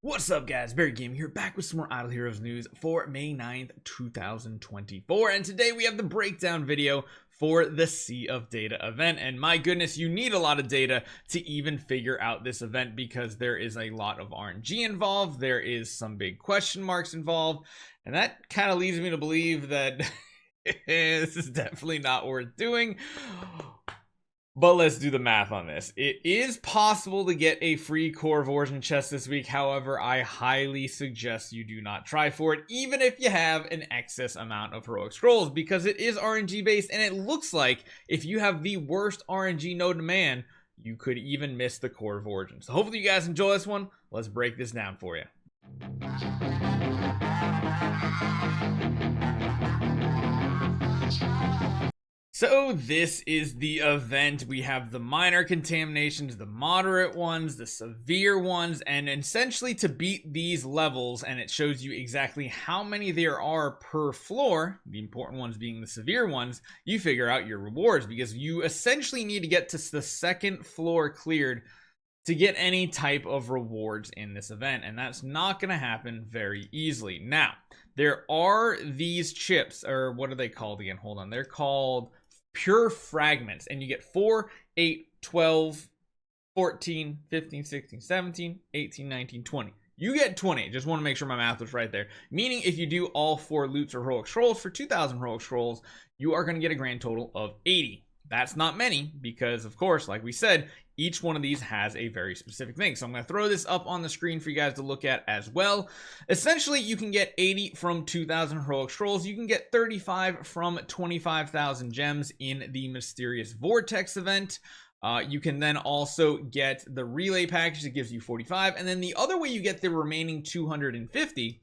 What's up, guys? Barry Gaming here, back with some more Idle Heroes news for May 9th, 2024. And today we have the breakdown video for the Sea of Data event. And my goodness, you need a lot of data to even figure out this event because there is a lot of RNG involved. There is some big question marks involved. And that kind of leads me to believe that this is definitely not worth doing. But let's do the math on this. It is possible to get a free core version chest this week. However, I highly suggest you do not try for it, even if you have an excess amount of heroic scrolls, because it is RNG based, and it looks like if you have the worst RNG no demand, you could even miss the core version. So hopefully you guys enjoy this one. Let's break this down for you. So this is the event. We have the minor contaminations, the moderate ones, the severe ones, and essentially to beat these levels, and it shows you exactly how many there are per floor, the important ones being the severe ones, you figure out your rewards, because you essentially need to get to the second floor cleared to get any type of rewards in this event, and that's not going to happen very easily. Now, there are these chips, or what are they called again? Hold on, they're called pure fragments, and you get 4, 8, 12, 14, 15, 16, 17, 18, 19, 20. You get 20. Just want to make sure my math was right there. Meaning if you do all 4 loots or heroic scrolls for 2,000 heroic scrolls, you are going to get a grand total of 80. That's not many because, of course, like we said, each one of these has a very specific thing. So I'm going to throw this up on the screen for you guys to look at as well. Essentially, you can get 80 from 2,000 heroic scrolls. You can get 35 from 25,000 gems in the Mysterious Vortex event. You can then also get the relay package that gives you 45. And then the other way you get the remaining 250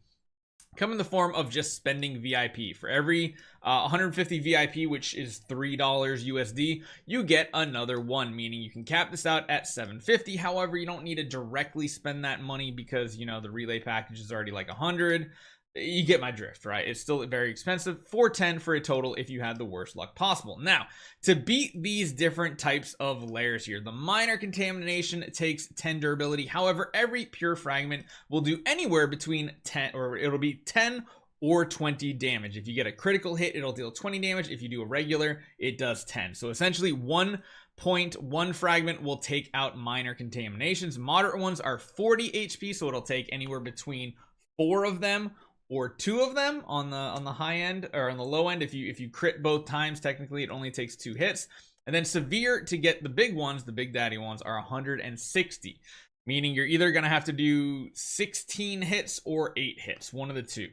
come in the form of just spending VIP. For every 150 VIP, which is $3 USD, you get another one, meaning you can cap this out at 750. However, you don't need to directly spend that money because, you know, the relay package is already like 100. You get my drift, right? It's still very expensive. 410 for a total if you had the worst luck possible. Now, to beat these different types of layers here, the minor contamination takes 10 durability. However, every pure fragment will do anywhere between 10, or it'll be 10 or 20 damage. If you get a critical hit, it'll deal 20 damage. If you do a regular, it does 10. So essentially 1.1 fragment will take out minor contaminations. Moderate ones are 40 HP, so it'll take anywhere between 4 of them or 2 of them on the high end, or on the low end. If you crit both times, technically it only takes 2 hits. And then severe, to get the big ones, the big daddy ones, are 160, meaning you're either gonna have to do 16 hits or 8 hits, one of the two,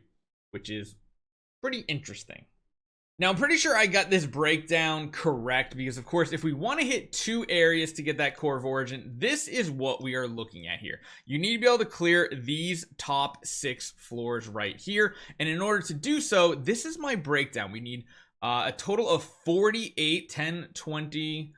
which is pretty interesting. Now, I'm pretty sure I got this breakdown correct because, of course, if we want to hit 2 areas to get that core of origin, this is what we are looking at here. You need to be able to clear these top 6 floors right here. And in order to do so, this is my breakdown. We need a total of 48, 10, 20,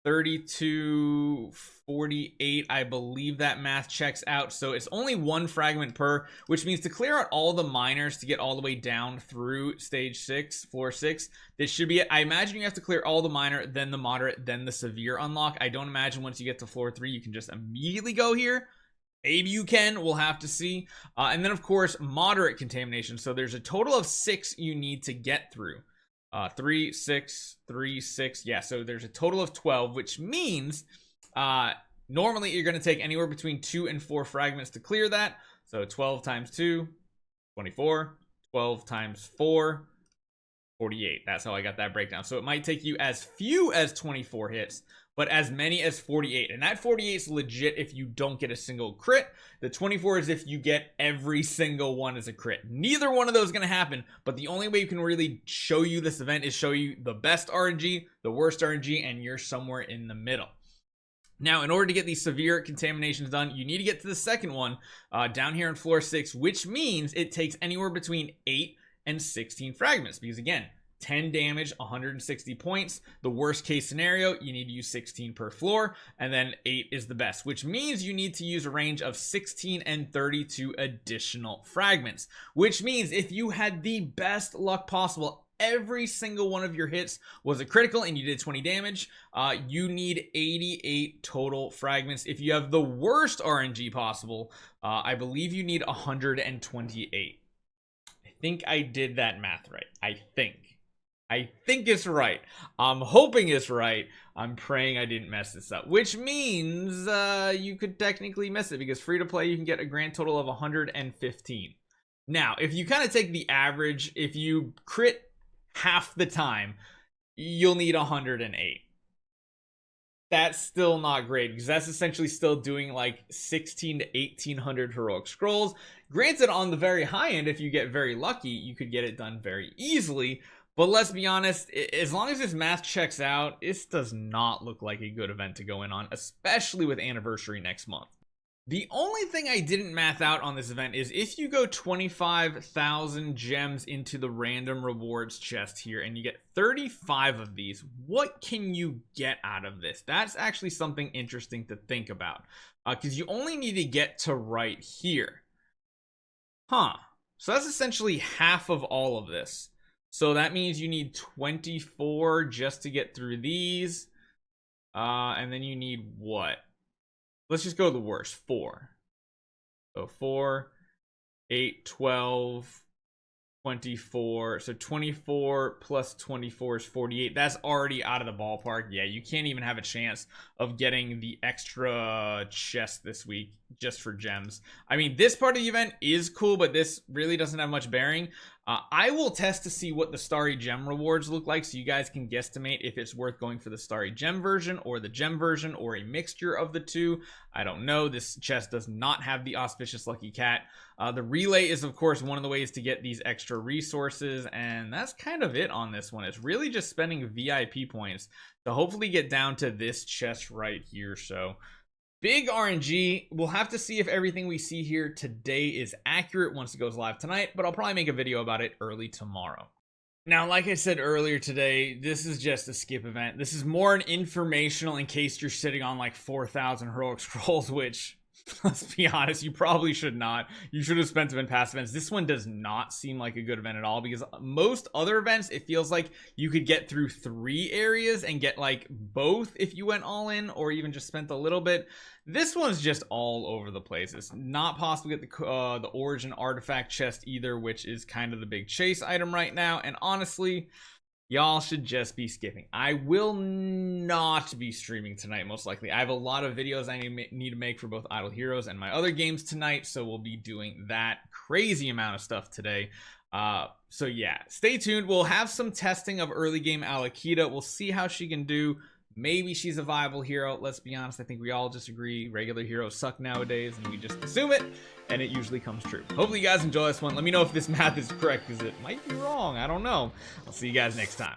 32, 48. I believe that math checks out. So it's only 1 fragment per, which means to clear out all the minors to get all the way down through stage 6, floor 6, this should be it. I imagine you have to clear all the minor, then the moderate, then the severe unlock. I don't imagine once you get to floor 3 you can just immediately go here. Maybe you can, we'll have to see. And then, of course, moderate contamination. So there's a total of 6 you need to get through. 3, 6, 3, 6. Yeah, so there's a total of 12, which means normally you're going to take anywhere between 2 and 4 fragments to clear that. So 12 times 2, 24. 12 times 4, 48. That's how I got that breakdown. So it might take you as few as 24 hits, but as many as 48. And that 48 is legit if you don't get a single crit. The 24 is if you get every single one as a crit. Neither one of those is going to happen, but the only way you can really show you this event is show you the best RNG, the worst RNG, and you're somewhere in the middle. Now, in order to get these severe contaminations done, you need to get to the second one down here on floor 6, which means it takes anywhere between 8 and 16 fragments, because again, 10 damage, 160 points. The worst case scenario, you need to use 16 per floor, and then 8 is the best, which means you need to use a range of 16 and 32 additional fragments, which means if you had the best luck possible every single one of your hits was a critical and you did 20 damage, you need 88 total fragments. If you have the worst RNG possible, I believe you need 128. I think I did that math right. I think it's right. I'm hoping it's right. I'm praying I didn't mess this up, which means you could technically miss it, because free to play you can get a grand total of 115. Now, if you kind of take the average, if you crit half the time, you'll need 108. That's still not great, because that's essentially still doing like 16 to 1800 heroic scrolls. Granted, on the very high end, if you get very lucky, you could get it done very easily. But let's be honest, as long as this math checks out, this does not look like a good event to go in on, especially with Anniversary next month. The only thing I didn't math out on this event is if you go 25,000 gems into the random rewards chest here and you get 35 of these, what can you get out of this? That's actually something interesting to think about, because you only need to get to right here. So that's essentially half of all of this. So that means you need 24 just to get through these. And then you need what? Let's just go the worst. 4. So 4, 8, 12, 24. So 24 plus 24 is 48. That's already out of the ballpark. Yeah, you can't even have a chance of getting the extra chest this week just for gems. I mean, this part of the event is cool, but this really doesn't have much bearing. I will test to see what the Starry Gem rewards look like, so you guys can guesstimate if it's worth going for the Starry Gem version or the Gem version or a mixture of the two. I don't know. This chest does not have the Auspicious Lucky Cat. The relay is, of course, one of the ways to get these extra resources, and that's kind of it on this one. It's really just spending VIP points to hopefully get down to this chest right here. So big RNG. We'll have to see if everything we see here today is accurate once it goes live tonight, but I'll probably make a video about it early tomorrow. Now, like I said earlier today, this is just a skip event. This is more an informational in case you're sitting on like 4,000 heroic scrolls, which, let's be honest, you probably should not. You should have spent them in past events. This one does not seem like a good event at all, because most other events, it feels like you could get through 3 areas and get like both if you went all in, or even just spent a little bit. This one's just all over the place. It's not possible to get the Origin Artifact chest either, which is kind of the big chase item right now. And honestly, y'all should just be skipping. I will not be streaming tonight, most likely. I have a lot of videos I need to make for both Idle Heroes and my other games tonight, so we'll be doing that crazy amount of stuff today. So yeah, stay tuned. We'll have some testing of early game Alakita. We'll see how she can do. Maybe she's a viable hero. Let's be honest, I think we all just agree regular heroes suck nowadays, and we just assume it, and it usually comes true. Hopefully you guys enjoy this one. Let me know if this math is correct, because it might be wrong. I don't know. I'll see you guys next time.